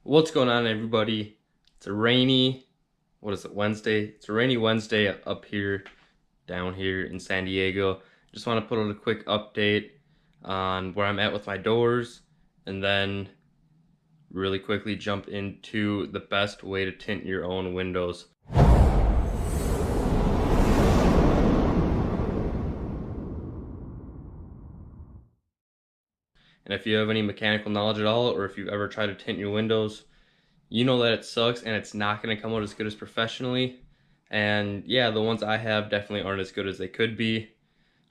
What's going on, everybody? It's a rainy, what is it, Wednesday? It's a rainy Wednesday up here, down here in San Diego. Just want to put out a quick update on where I'm at with my doors, and then really quickly jump into the best way to tint your own windows. And if you have any mechanical knowledge at all, or if you've ever tried to tint your windows, you know that it sucks and it's not going to come out as good as professionally. And yeah, the ones I have definitely aren't as good as they could be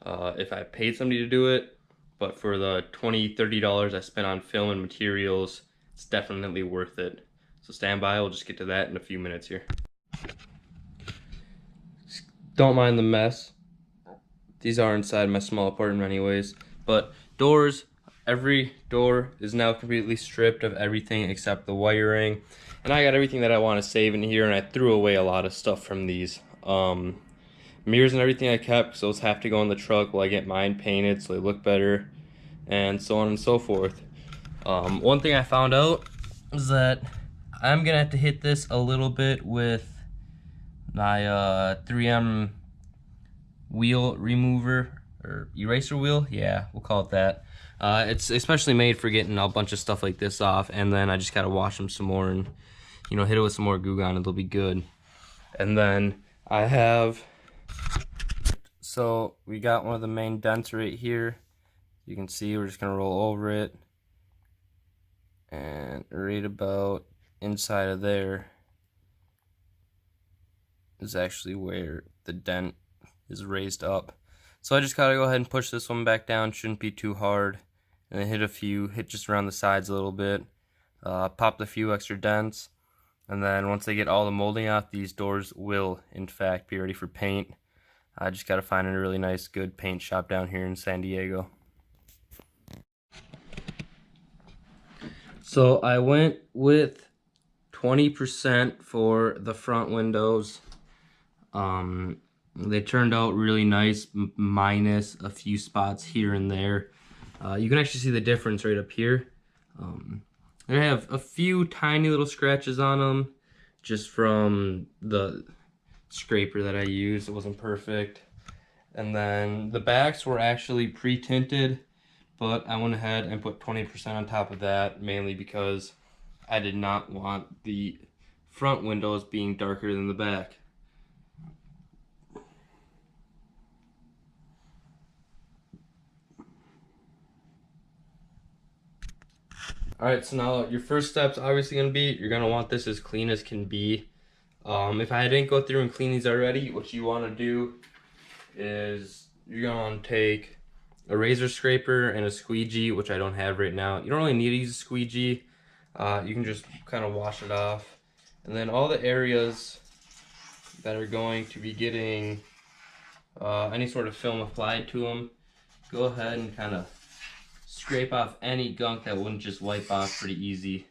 if I paid somebody to do it. But for the $20–$30 I spent on film and materials, it's definitely worth it. So stand by, we'll just get to that in a few minutes here. Don't mind the mess. These are inside my small apartment anyways. But doors, every door is now completely stripped of everything except the wiring. And I got everything that I want to save in here, and I threw away a lot of stuff from these. Mirrors and everything I kept, because those have to go in the truck while I get mine painted so they look better, and so on and so forth. One thing I found out is that I'm gonna have to hit this a little bit with my 3M wheel remover, or eraser wheel, yeah, we'll call it that. It's especially made for getting a bunch of stuff like this off, and then I just gotta wash them some more and, you know, hit it with some more Goo Gone, it'll be good. And then I have, so we got one of the main dents right here. You can see we're just gonna roll over it, and right about inside of there is actually where the dent is raised up. So I just gotta go ahead and push this one back down, shouldn't be too hard, and then hit just around the sides a little bit, pop the few extra dents, and then once they get all the molding off, these doors will in fact be ready for paint. I just gotta find a really nice good paint shop down here in San Diego. So I went with 20% for the front windows. They turned out really nice, minus a few spots here and there. You can actually see the difference right up here. They have a few tiny little scratches on them, just from the scraper that I used. It wasn't perfect. And then the backs were actually pre-tinted, but I went ahead and put 20% on top of that, mainly because I did not want the front windows being darker than the back. Alright, so now your first step's obviously going to be, you're going to want this as clean as can be. If I didn't go through and clean these already, what you want to do is you're going to want to take a razor scraper and a squeegee, which I don't have right now. You don't really need to use a squeegee. You can just kind of wash it off. And then all the areas that are going to be getting any sort of film applied to them, go ahead and kind of scrape off any gunk that wouldn't just wipe off pretty easy.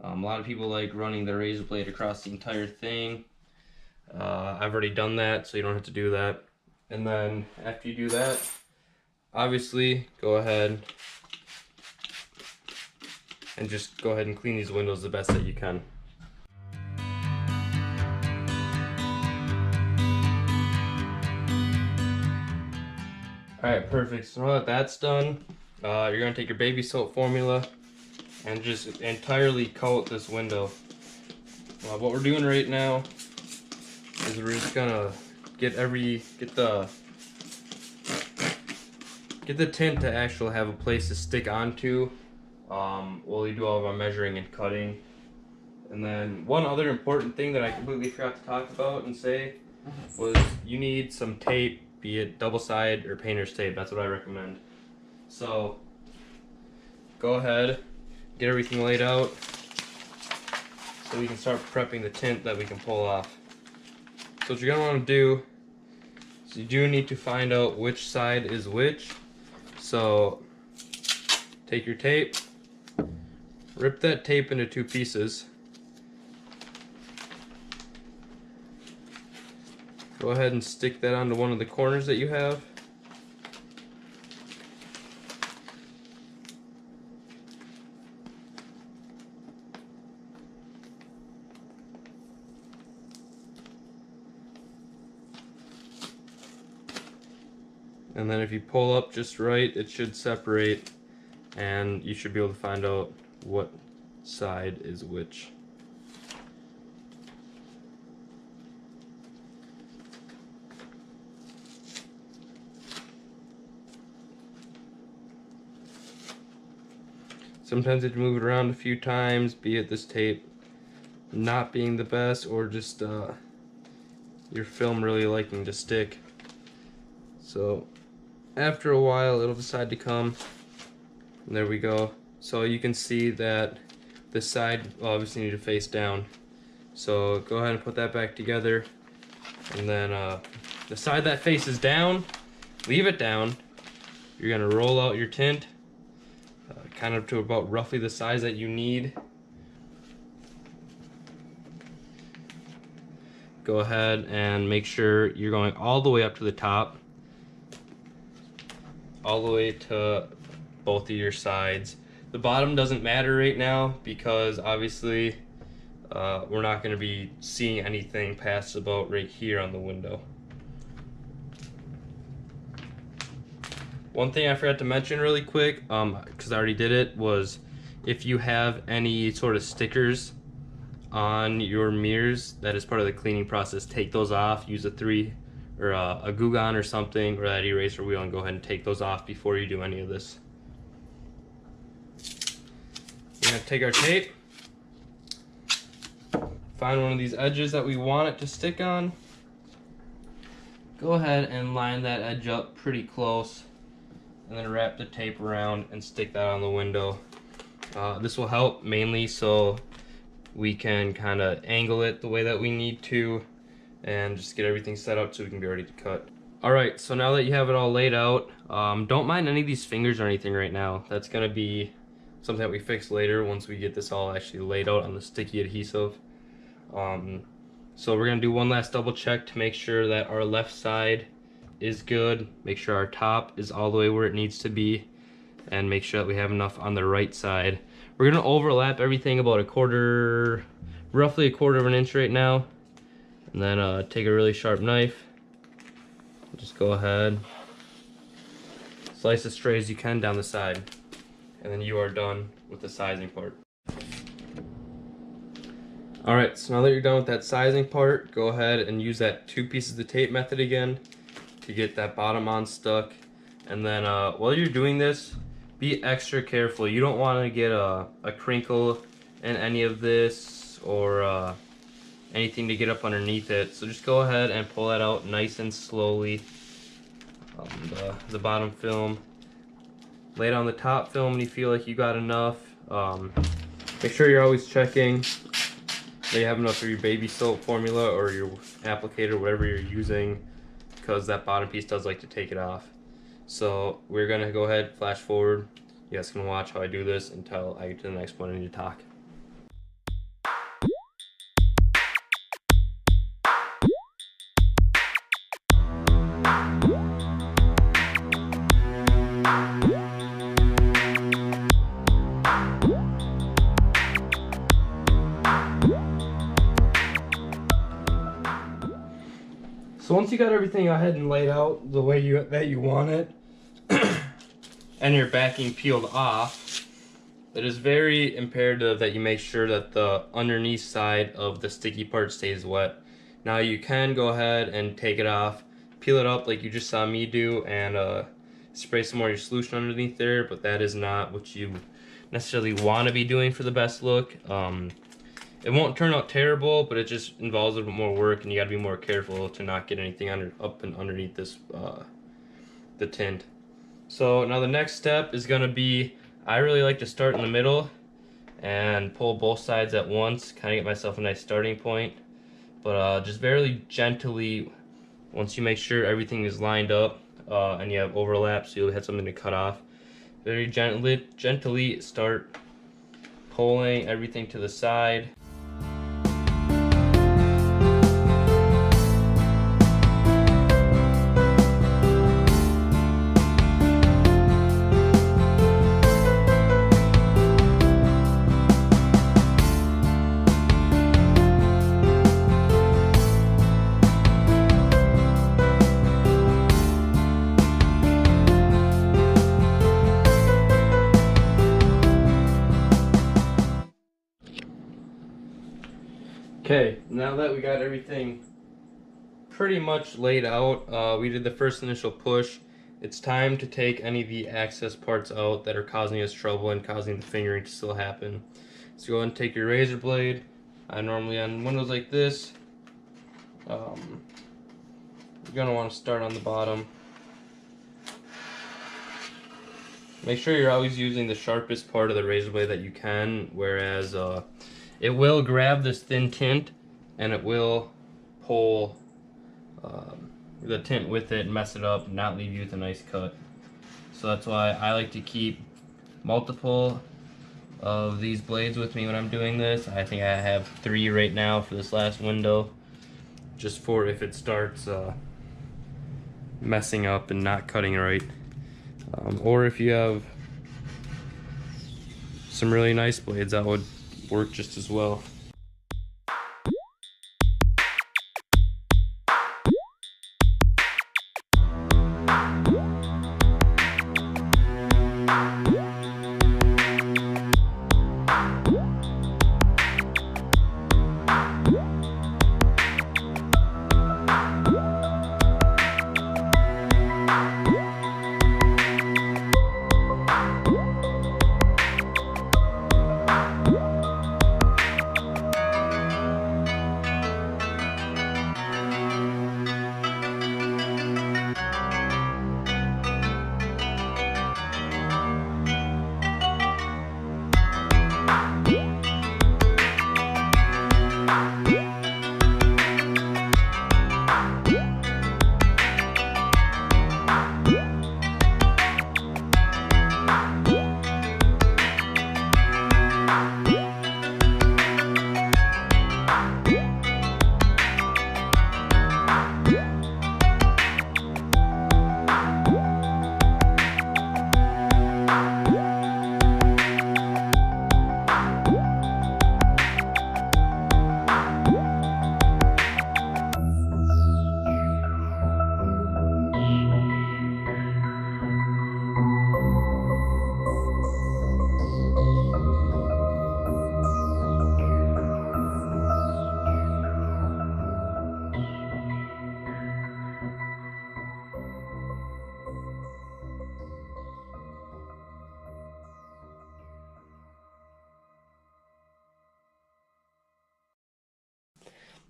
A lot of people like running the razor blade across the entire thing. I've already done that, so you don't have to do that. And then after you do that, obviously go ahead and just go ahead and clean these windows the best that you can. Alright, perfect. So now that that's done, you're going to take your baby soap formula and just entirely coat this window. What we're doing right now is we're just going to get the tint to actually have a place to stick onto while we do all of our measuring and cutting. And then one other important thing that I completely forgot to talk about and say was you need some tape, be it double side or painter's tape. That's what I recommend. So go ahead, get everything laid out so we can start prepping the tint that we can pull off. So what you're gonna want to do is you do need to find out which side is which. So take your tape, rip that tape into two pieces. Go ahead and stick that onto one of the corners that you have. And then if you pull up just right, it should separate, and you should be able to find out what side is which. Sometimes you have to move it around a few times, be it this tape not being the best, or just your film really liking to stick. So after a while it'll decide to come, and there we go. So you can see that this side will obviously need to face down, so go ahead and put that back together. And then the side that faces down, leave it down. You're gonna roll out your tint kind of to about roughly the size that you need. Go ahead and make sure you're going all the way up to the top, all the way to both of your sides. The bottom doesn't matter right now because obviously we're not going to be seeing anything past about right here on the window. One thing I forgot to mention really quick, because I already did it, was if you have any sort of stickers on your mirrors that is part of the cleaning process, take those off. Use a Glue Gun or something, or that eraser wheel, and go ahead and take those off before you do any of this. We're going to take our tape, find one of these edges that we want it to stick on, go ahead and line that edge up pretty close, and then wrap the tape around and stick that on the window. This will help mainly so we can kind of angle it the way that we need to and just get everything set up so we can be ready to cut. Alright, so now that you have it all laid out, don't mind any of these fingers or anything right now. That's going to be something that we fix later once we get this all actually laid out on the sticky adhesive. So we're going to do one last double check to make sure that our left side is good, make sure our top is all the way where it needs to be, and make sure that we have enough on the right side. We're going to overlap everything about roughly a quarter of an inch right now, and then take a really sharp knife, just go ahead, slice as straight as you can down the side, and then you are done with the sizing part. Alright, so now that you're done with that sizing part, go ahead and use that 2 pieces of tape method again to get that bottom on stuck. And then while you're doing this, be extra careful. You don't want to get a crinkle in any of this, or anything to get up underneath it. So just go ahead and pull that out nice and slowly. The bottom film. Lay it on the top film when you feel like you got enough. Make sure you're always checking that you have enough of your baby soap formula or your applicator, whatever you're using, because that bottom piece does like to take it off. So we're gonna go ahead, flash forward. You guys can watch how I do this until I get to the next point I need to talk. So once you got everything ahead and laid out the way that you want it, and your backing peeled off, it is very imperative that you make sure that the underneath side of the sticky part stays wet. Now you can go ahead and take it off, peel it up like you just saw me do, and spray some more of your solution underneath there, but that is not what you necessarily want to be doing for the best look. It won't turn out terrible, but it just involves a little bit more work, and you got to be more careful to not get anything up and underneath this the tint. So now the next step is going to be, I really like to start in the middle and pull both sides at once, kind of get myself a nice starting point. But just very gently, once you make sure everything is lined up and you have overlap, so you'll have something to cut off, very gently start pulling everything to the side. Okay, now that we got everything pretty much laid out, we did the first initial push. It's time to take any of the access parts out that are causing us trouble and causing the fingering to still happen. So go ahead and take your razor blade. Normally on windows like this, you're going to want to start on the bottom. Make sure you're always using the sharpest part of the razor blade that you can, whereas it will grab this thin tint and it will pull the tint with it and mess it up and not leave you with a nice cut. So that's why I like to keep multiple of these blades with me when I'm doing this. I think I have 3 right now for this last window, just for if it starts messing up and not cutting right. Or if you have some really nice blades, that would work just as well.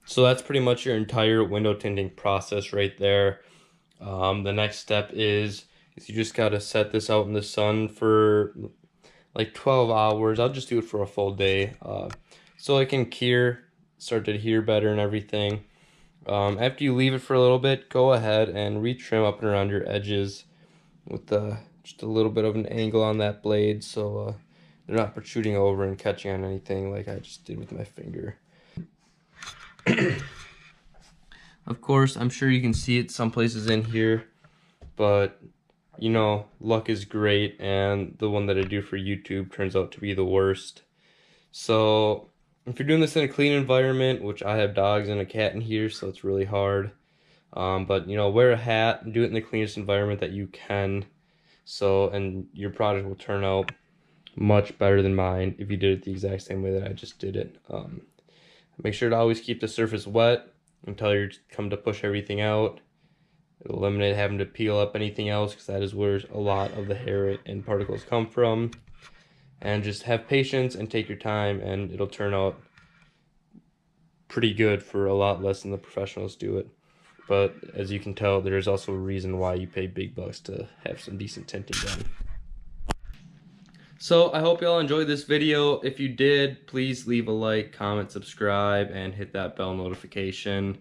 So that's pretty much your entire window tinting process right there. The next step is you just got to set this out in the sun for like 12 hours. I'll just do it for a full day, so it can cure, start to adhere better and everything. After you leave it for a little bit, go ahead and retrim up and around your edges with just a little bit of an angle on that blade, so they're not protruding over and catching on anything like I just did with my finger. Of course, I'm sure you can see it some places in here, but you know, luck is great, and the one that I do for YouTube turns out to be the worst. So if you're doing this in a clean environment, which I have dogs and a cat in here, so it's really hard, but you know, wear a hat and do it in the cleanest environment that you can, and your product will turn out much better than mine if you did it the exact same way that I just did it. Make sure to always keep the surface wet until you come to push everything out. It'll eliminate having to peel up anything else, because that is where a lot of the hair and particles come from. And just have patience and take your time, and it'll turn out pretty good for a lot less than the professionals do it. But as you can tell, there's also a reason why you pay big bucks to have some decent tinting done. So I hope y'all enjoyed this video. If you did, please leave a like, comment, subscribe, and hit that bell notification.